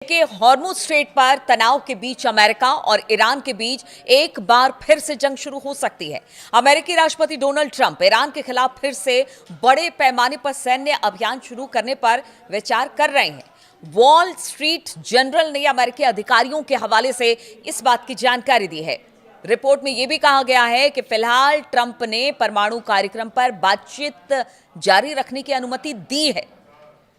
के Hormuz strait पर तनाव के बीच अमेरिका और ईरान के बीच एक बार फिर से जंग शुरू हो सकती है। अमेरिकी राष्ट्रपति डोनाल्ड ट्रंप ईरान के खिलाफ फिर से बड़े पैमाने पर सैन्य अभियान शुरू करने पर विचार कर रहे हैं। वॉल स्ट्रीट जर्नल ने अमेरिकी अधिकारियों के हवाले से इस बात की जानकारी दी है। रिपोर्ट में यह भी कहा गया है कि फिलहाल ट्रंप ने परमाणु कार्यक्रम पर बातचीत जारी रखने की अनुमति दी है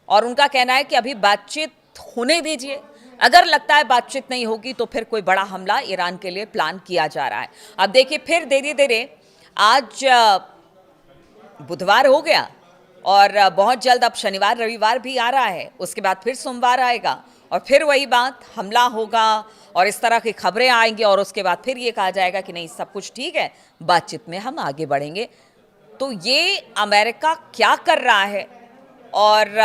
और उनका कहना है कि अभी बातचीत होने दीजिए, अगर लगता है बातचीत नहीं होगी तो फिर कोई बड़ा हमला ईरान के लिए प्लान किया जा रहा है। अब देखिए फिर धीरे धीरे आज बुधवार हो गया और बहुत जल्द अब शनिवार रविवार भी आ रहा है, उसके बाद फिर सोमवार आएगा और फिर वही बात, हमला होगा और इस तरह की खबरें आएंगी और उसके बाद फिर ये कहा जाएगा कि नहीं सब कुछ ठीक है, बातचीत में हम आगे बढ़ेंगे। तो ये अमेरिका क्या कर रहा है? और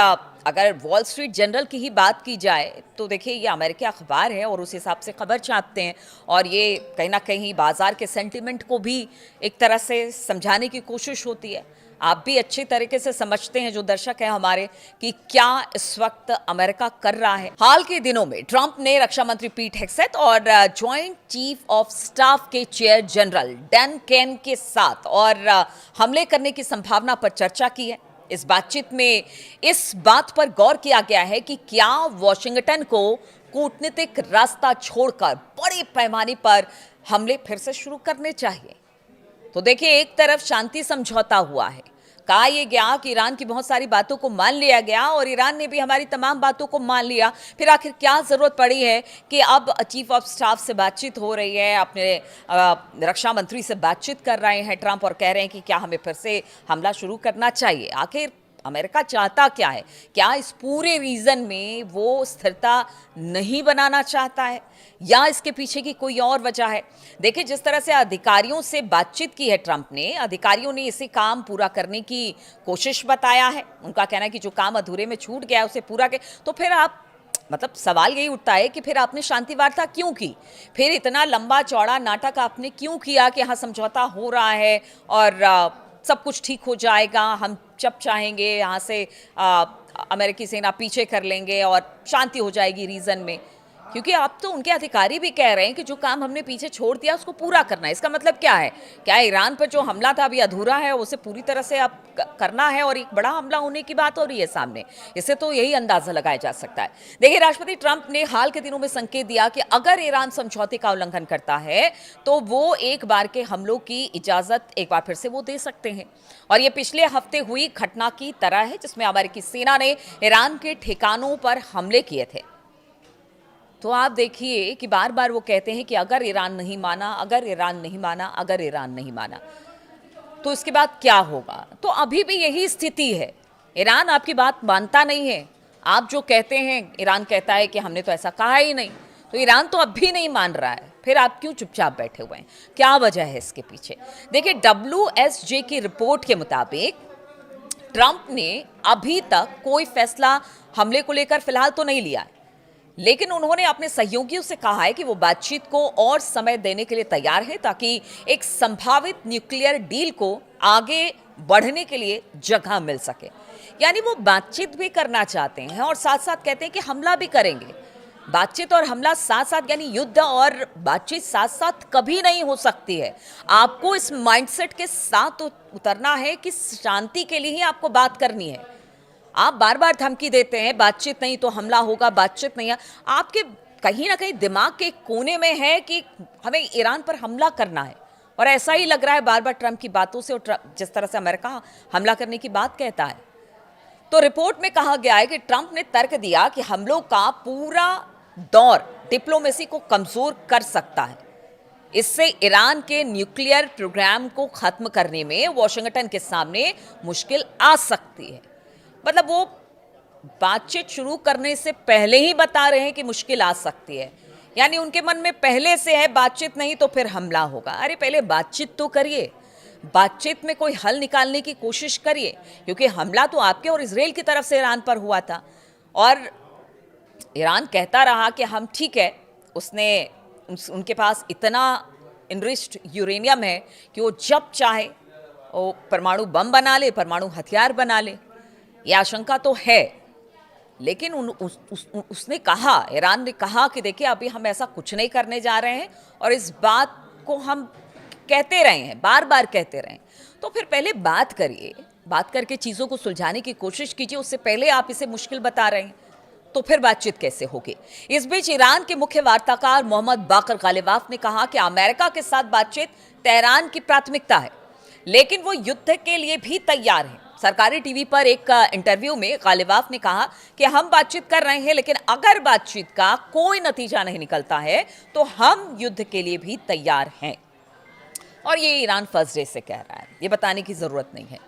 अगर वॉल स्ट्रीट जर्नल की ही बात की जाए तो देखिए ये अमेरिकी अखबार है और उस हिसाब से खबर छापते हैं और ये कहीं ना कहीं बाजार के सेंटिमेंट को भी एक तरह से समझाने की कोशिश होती है। आप भी अच्छी तरीके से समझते हैं जो दर्शक हैं हमारे कि क्या इस वक्त अमेरिका कर रहा है। हाल के दिनों में ट्रंप ने रक्षा मंत्री पीट हेग्सेथ और ज्वाइंट चीफ ऑफ स्टाफ के चेयर जनरल डैन केन के साथ और हमले करने की संभावना पर चर्चा की है। इस बातचीत में इस बात पर गौर किया गया है कि क्या वॉशिंगटन को कूटनीतिक रास्ता छोड़कर बड़े पैमाने पर हमले फिर से शुरू करने चाहिए। तो देखिए एक तरफ शांति समझौता हुआ है, कहा यह गया कि ईरान की बहुत सारी बातों को मान लिया गया और ईरान ने भी हमारी तमाम बातों को मान लिया, फिर आखिर क्या जरूरत पड़ी है कि अब चीफ ऑफ स्टाफ से बातचीत हो रही है, अपने रक्षा मंत्री से बातचीत कर रहे हैं ट्रंप और कह रहे हैं कि क्या हमें फिर से हमला शुरू करना चाहिए। आखिर अमेरिका चाहता क्या है? क्या इस पूरे रीजन में वो स्थिरता नहीं बनाना चाहता है या इसके पीछे की कोई और वजह है? देखिए जिस तरह से अधिकारियों से बातचीत की है ट्रंप ने, अधिकारियों ने इसे काम पूरा करने की कोशिश बताया है। उनका कहना है कि जो काम अधूरे में छूट गया है उसे पूरा कर, तो फिर आप मतलब सवाल यही उठता है कि फिर आपने शांति वार्ता क्यों की? फिर इतना लंबा चौड़ा नाटक आपने क्यों किया कि हाँ समझौता हो रहा है और सब कुछ ठीक हो जाएगा, हम जब चाहेंगे यहाँ से अमेरिकी सेना पीछे कर लेंगे और शांति हो जाएगी रीजन में? क्योंकि अब तो उनके अधिकारी भी कह रहे हैं कि जो काम हमने पीछे छोड़ दिया उसको पूरा करना है। इसका मतलब क्या है? क्या ईरान पर जो हमला था अभी अधूरा है, उसे पूरी तरह से अब करना है और एक बड़ा हमला होने की बात हो रही है सामने? इससे तो यही अंदाजा लगाया जा सकता है। देखिए राष्ट्रपति ट्रंप ने हाल के दिनों में संकेत दिया कि अगर ईरान समझौते का उल्लंघन करता है तो वो एक बार के हमलों की इजाजत एक बार फिर से वो दे सकते हैं। और ये पिछले हफ्ते हुई घटना की तरह है जिसमें अमेरिकी सेना ने ईरान के ठिकानों पर हमले किए थे। तो आप देखिए कि बार बार वो कहते हैं कि अगर ईरान नहीं माना, अगर ईरान नहीं माना, अगर ईरान नहीं माना, तो इसके बाद क्या होगा? तो अभी भी यही स्थिति है। ईरान आपकी बात मानता नहीं है। आप जो कहते हैं, ईरान कहता है कि हमने तो ऐसा कहा ही नहीं, तो ईरान तो अब भी नहीं मान रहा है। फिर आप क्यों चुपचाप बैठे हुए हैं? क्या वजह है इसके पीछे? देखिए WSJ की रिपोर्ट के मुताबिक ट्रंप ने अभी तक कोई फैसला हमले को लेकर फिलहाल तो नहीं लिया है, लेकिन उन्होंने अपने सहयोगियों से कहा है कि वो बातचीत को और समय देने के लिए तैयार हैं ताकि एक संभावित न्यूक्लियर डील को आगे बढ़ने के लिए जगह मिल सके। यानी वो बातचीत भी करना चाहते हैं और साथ साथ कहते हैं कि हमला भी करेंगे। बातचीत और हमला साथ साथ, यानी युद्ध और बातचीत साथ साथ कभी नहीं हो सकती है। आपको इस माइंडसेट के साथ उतरना है कि शांति के लिए ही आपको बात करनी है। आप बार बार धमकी देते हैं बातचीत नहीं तो हमला होगा, बातचीत नहीं है। आपके कहीं ना कहीं दिमाग के कोने में है कि हमें ईरान पर हमला करना है और ऐसा ही लग रहा है बार बार ट्रंप की बातों से और जिस तरह से अमेरिका हमला करने की बात कहता है। तो रिपोर्ट में कहा गया है कि ट्रंप ने तर्क दिया कि हमलों का पूरा दौर डिप्लोमेसी को कमजोर कर सकता है। इससे ईरान के न्यूक्लियर प्रोग्राम को खत्म करने में वॉशिंगटन के सामने मुश्किल आ सकती है। मतलब वो बातचीत शुरू करने से पहले ही बता रहे हैं कि मुश्किल आ सकती है। यानी उनके मन में पहले से है बातचीत नहीं तो फिर हमला होगा। अरे पहले बातचीत तो करिए, बातचीत में कोई हल निकालने की कोशिश करिए, क्योंकि हमला तो आपके और इजराइल की तरफ से ईरान पर हुआ था और ईरान कहता रहा कि हम ठीक है, उनके पास इतना इनरिच्ड यूरेनियम है कि वो जब चाहे वो परमाणु बम बना ले, परमाणु हथियार बना ले। यह आशंका तो है लेकिन उसने कहा, ईरान ने कहा कि देखिए अभी हम ऐसा कुछ नहीं करने जा रहे हैं और इस बात को हम कहते रहे हैं, बार बार कहते रहे हैं। तो फिर पहले बात करिए, बात करके चीज़ों को सुलझाने की कोशिश कीजिए, उससे पहले आप इसे मुश्किल बता रहे हैं तो फिर बातचीत कैसे होगी। इस बीच ईरान के मुख्य वार्ताकार मोहम्मद बाकर गालिबाफ ने कहा कि अमेरिका के साथ बातचीत तेहरान की प्राथमिकता है, लेकिन वो युद्ध के लिए भी तैयार है। सरकारी टीवी पर एक इंटरव्यू में गालिबाफ ने कहा कि हम बातचीत कर रहे हैं, लेकिन अगर बातचीत का कोई नतीजा नहीं निकलता है तो हम युद्ध के लिए भी तैयार हैं। और ये ईरान फर्स्ट डे से कह रहा है, ये बताने की जरूरत नहीं है।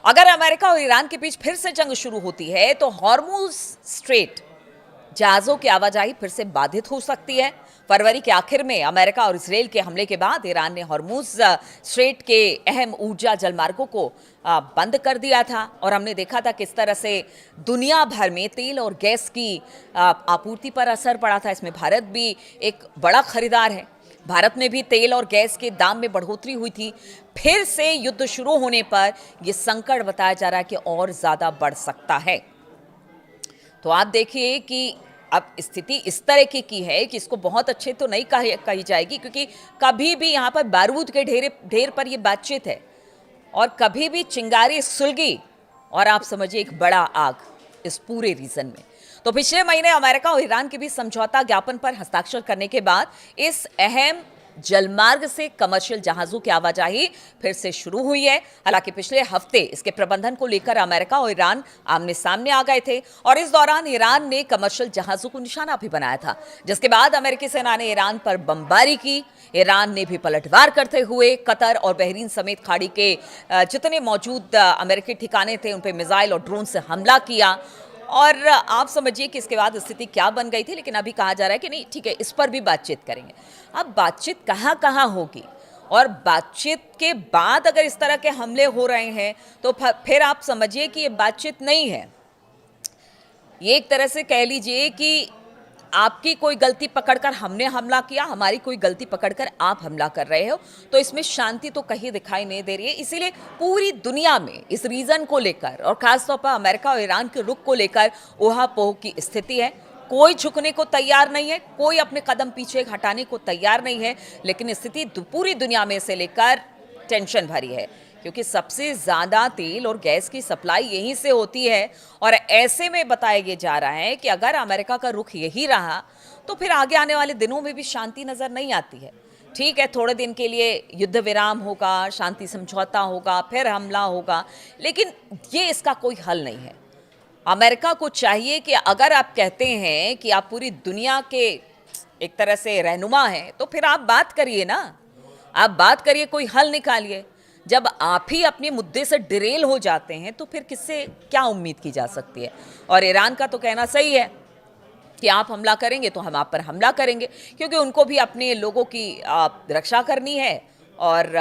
अगर अमेरिका और ईरान के बीच फिर से जंग शुरू होती है तो हॉर्मुज स्ट्रेट जहाजों की आवाजाही फिर से बाधित हो सकती है। फरवरी के आखिर में अमेरिका और इसराइल के हमले के बाद ईरान ने हॉर्मुज स्ट्रेट के अहम ऊर्जा जलमार्गों को बंद कर दिया था और हमने देखा था किस तरह से दुनिया भर में तेल और गैस की आपूर्ति पर असर पड़ा था। इसमें भारत भी एक बड़ा खरीदार है। भारत में भी तेल और गैस के दाम में बढ़ोतरी हुई थी। फिर से युद्ध शुरू होने पर यह संकट बताया जा रहा है कि और ज्यादा बढ़ सकता है। तो आप देखिए कि अब स्थिति इस तरह की है कि इसको बहुत अच्छे तो नहीं कही जाएगी, क्योंकि कभी भी यहाँ पर बारूद के ढेर पर ये बातचीत है और कभी भी चिंगारी सुलगी और आप समझिए एक बड़ा आग इस पूरे रीजन में। तो पिछले महीने अमेरिका और ईरान के बीच समझौता ज्ञापन पर हस्ताक्षर करने के बाद इस अहम जलमार्ग से कमर्शियल जहाजों की आवाजाही फिर से शुरू हुई है। हालांकि पिछले हफ्ते इसके प्रबंधन को लेकर अमेरिका और ईरान आमने सामने आ गए थे और इस दौरान ईरान ने कमर्शियल जहाजों को निशाना भी बनाया था, जिसके बाद अमेरिकी सेना ने ईरान पर बमबारी की। ईरान ने भी पलटवार करते हुए कतर और बहरीन समेत खाड़ी के जितने मौजूद अमेरिकी ठिकाने थे उन पर मिसाइल और ड्रोन से हमला किया और आप समझिए कि इसके बाद स्थिति क्या बन गई थी। लेकिन अभी कहा जा रहा है कि नहीं, ठीक है, इस पर भी बातचीत करेंगे। अब बातचीत कहाँ कहाँ होगी और बातचीत के बाद अगर इस तरह के हमले हो रहे हैं तो फिर आप समझिए कि ये बातचीत नहीं है। ये एक तरह से कह लीजिए कि आपकी कोई गलती पकड़कर हमने हमला किया, हमारी कोई गलती पकड़कर आप हमला कर रहे हो, तो इसमें शांति तो कहीं दिखाई नहीं दे रही है। इसीलिए पूरी दुनिया में इस रीजन को लेकर और खासतौर पर अमेरिका और ईरान के रुख को लेकर ऊहापोह की स्थिति है। कोई झुकने को तैयार नहीं है, कोई अपने कदम पीछे हटाने को तैयार नहीं है, लेकिन स्थिति पूरी दुनिया में से लेकर टेंशन भरी है, क्योंकि सबसे ज़्यादा तेल और गैस की सप्लाई यहीं से होती है। और ऐसे में बताया ये जा रहा है कि अगर अमेरिका का रुख यही रहा तो फिर आगे आने वाले दिनों में भी शांति नज़र नहीं आती है। ठीक है, थोड़े दिन के लिए युद्ध विराम होगा, शांति समझौता होगा, फिर हमला होगा, लेकिन ये इसका कोई हल नहीं है। अमेरिका को चाहिए कि अगर आप कहते हैं कि आप पूरी दुनिया के एक तरह से रहनुमा हैं, तो फिर आप बात करिए ना, आप बात करिए, कोई हल निकालिए। जब आप ही अपने मुद्दे से डिरेल हो जाते हैं तो फिर किससे क्या उम्मीद की जा सकती है। और ईरान का तो कहना सही है कि आप हमला करेंगे तो हम आप पर हमला करेंगे, क्योंकि उनको भी अपने लोगों की रक्षा करनी है और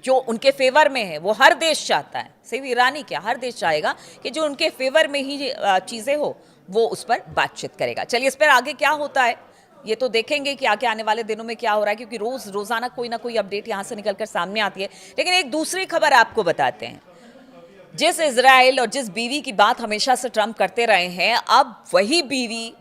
जो उनके फेवर में है वो हर देश चाहता है, सिर्फ ईरान ही क्या, हर देश चाहेगा कि जो उनके फेवर में ही चीज़ें हो वो उस पर बातचीत करेगा। चलिए, इस पर आगे क्या होता है ये तो देखेंगे कि आगे आने वाले दिनों में क्या हो रहा है, क्योंकि रोजाना कोई ना कोई अपडेट यहाँ से निकलकर सामने आती है। लेकिन एक दूसरी खबर आपको बताते हैं। जिस इजराइल और जिस बीवी की बात हमेशा से ट्रंप करते रहे हैं, अब वही बीवी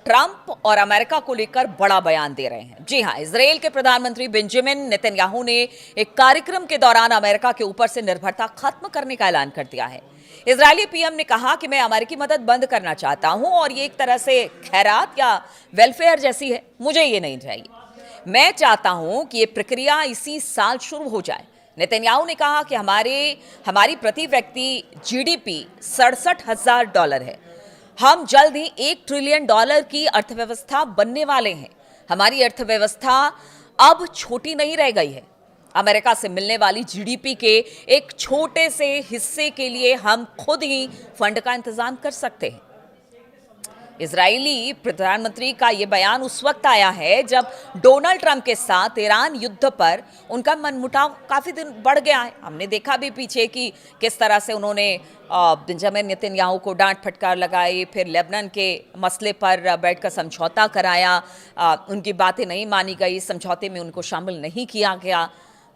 ट्रंप और अमेरिका को लेकर बड़ा बयान दे रहे हैं। जी हां, इजराइल के प्रधानमंत्री बेंजामिन नेतन्याहू ने एक कार्यक्रम के दौरान अमेरिका के ऊपर से निर्भरता खत्म करने का ऐलान कर दिया है। इजरायली पीएम ने कहा कि मैं अमेरिकी मदद बंद करना चाहता हूं और ये एक तरह से खैरात या वेलफेयर जैसी है, मुझे ये नहीं चाहिए। मैं चाहता हूं कि ये प्रक्रिया इसी साल शुरू हो जाए। नेतन्याहू ने कहा कि हमारी प्रति व्यक्ति जीडीपी $67,000 है। हम जल्द ही $1 ट्रिलियन की अर्थव्यवस्था बनने वाले हैं। हमारी अर्थव्यवस्था अब छोटी नहीं रह गई है। अमेरिका से मिलने वाली जीडीपी के एक छोटे से हिस्से के लिए हम खुद ही फंड का इंतजाम कर सकते हैं। इजरायली प्रधानमंत्री का यह बयान उस वक्त आया है जब डोनाल्ड ट्रंप के साथ ईरान युद्ध पर उनका मनमुटाव काफी दिन बढ़ गया है। हमने देखा भी पीछे कि किस तरह से उन्होंने बेंजामिन नेतन्याहू को डांट फटकार लगाई, फिर लेबनान के मसले पर बैठकर समझौता कराया, उनकी बातें नहीं मानी गई, समझौते में उनको शामिल नहीं किया गया।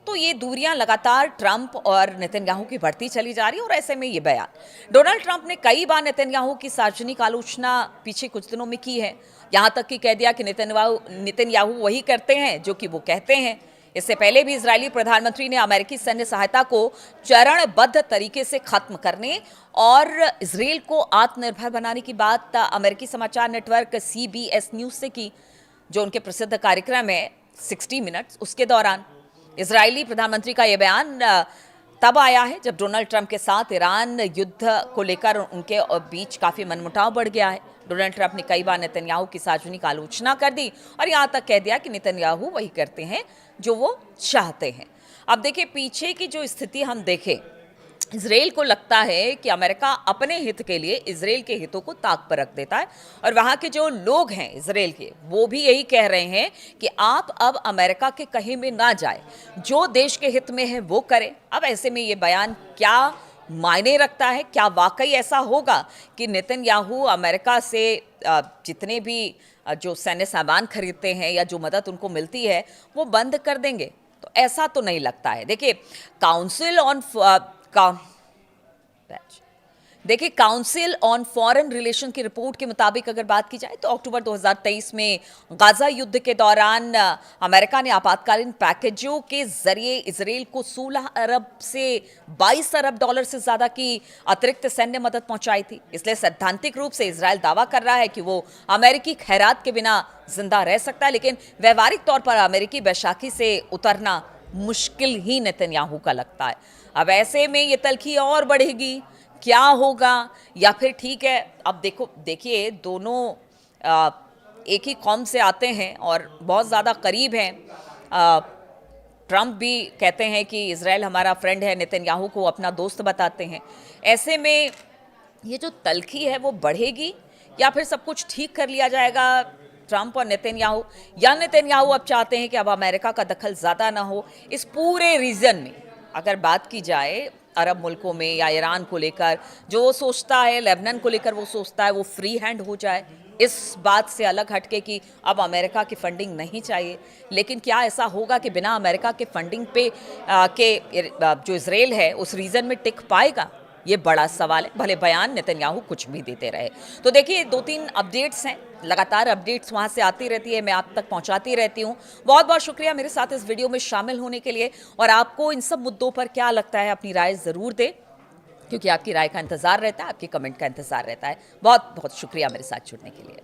तो ये दूरियां लगातार ट्रंप और नेतन्याहू की बढ़ती चली जा रही है और ऐसे में ये बयान डोनाल्ड ट्रंप ने कई बार नेतन्याहू की सार्वजनिक आलोचना पीछे कुछ दिनों में की है। यहां तक कि कह दिया कि नेतन्याहू वही करते हैं जो कि वो कहते हैं। इससे पहले भी इजरायली प्रधानमंत्री ने अमेरिकी सैन्य सहायता को चरणबद्ध तरीके से खत्म करने और इजरायल को आत्मनिर्भर बनाने की बात अमेरिकी समाचार नेटवर्क CBS न्यूज से की, जो उनके प्रसिद्ध कार्यक्रम है 60 मिनट्स, उसके दौरान। इजरायली प्रधानमंत्री का यह बयान तब आया है जब डोनाल्ड ट्रंप के साथ ईरान युद्ध को लेकर उनके बीच काफी मनमुटाव बढ़ गया है। डोनाल्ड ट्रंप ने कई बार नेतन्याहू की सार्वजनिक आलोचना कर दी और यहां तक कह दिया कि नेतन्याहू वही करते हैं जो वो चाहते हैं। अब देखिए, पीछे की जो स्थिति हम देखें, इजराइल को लगता है कि अमेरिका अपने हित के लिए इजराइल के हितों को ताक पर रख देता है और वहाँ के जो लोग हैं इजराइल के, वो भी यही कह रहे हैं कि आप अब अमेरिका के कहे में ना जाए, जो देश के हित में है वो करें। अब ऐसे में ये बयान क्या मायने रखता है? क्या वाकई ऐसा होगा कि नेतन्याहू अमेरिका से जितने भी जो सैन्य सामान खरीदते हैं या जो मदद उनको मिलती है वो बंद कर देंगे? तो ऐसा तो नहीं लगता है। देखिए, काउंसिल ऑन फॉरेन रिलेशन की रिपोर्ट के मुताबिक अगर बात की जाए तो अक्टूबर 2023 में गाजा युद्ध के दौरान अमेरिका ने आपातकालीन पैकेजों के जरिए इजराइल को 16 अरब से 22 अरब डॉलर से ज्यादा की अतिरिक्त सैन्य मदद पहुंचाई थी। इसलिए सैद्धांतिक रूप से इजराइल दावा कर रहा है कि वो अमेरिकी खैरात के बिना जिंदा रह सकता है, लेकिन व्यवहारिक तौर पर अमेरिकी बैसाखी से उतरना मुश्किल ही नेतन्याहू का लगता है। अब ऐसे में ये तल्खी और बढ़ेगी, क्या होगा? या फिर ठीक है, अब देखिए दोनों एक ही कौम से आते हैं और बहुत ज़्यादा करीब हैं। ट्रंप भी कहते हैं कि इजराइल हमारा फ्रेंड है, नेतन्याहू को अपना दोस्त बताते हैं। ऐसे में ये जो तल्खी है वो बढ़ेगी या फिर सब कुछ ठीक कर लिया जाएगा ट्रंप और नेतन्याहू, या नेतन्याहू अब चाहते हैं कि अब अमेरिका का दखल ज़्यादा ना हो इस पूरे रीजन में? अगर बात की जाए अरब मुल्कों में या ईरान को लेकर, जो वो सोचता है, लेबनान को लेकर वो सोचता है वो फ्री हैंड हो जाए, इस बात से अलग हटके कि अब अमेरिका की फंडिंग नहीं चाहिए। लेकिन क्या ऐसा होगा कि बिना अमेरिका के फंडिंग पे जो इजराइल है उस रीजन में टिक पाएगा? ये बड़ा सवाल है, भले बयान नेतन्याहू कुछ भी देते रहे। तो देखिए, 2-3 अपडेट्स हैं, लगातार अपडेट्स वहाँ से आती रहती है, मैं आप तक पहुँचाती रहती हूँ। बहुत बहुत शुक्रिया मेरे साथ इस वीडियो में शामिल होने के लिए। और आपको इन सब मुद्दों पर क्या लगता है, अपनी राय ज़रूर दें, क्योंकि आपकी राय का इंतज़ार रहता है, आपके कमेंट का इंतज़ार रहता है। बहुत बहुत शुक्रिया मेरे साथ जुड़ने के लिए।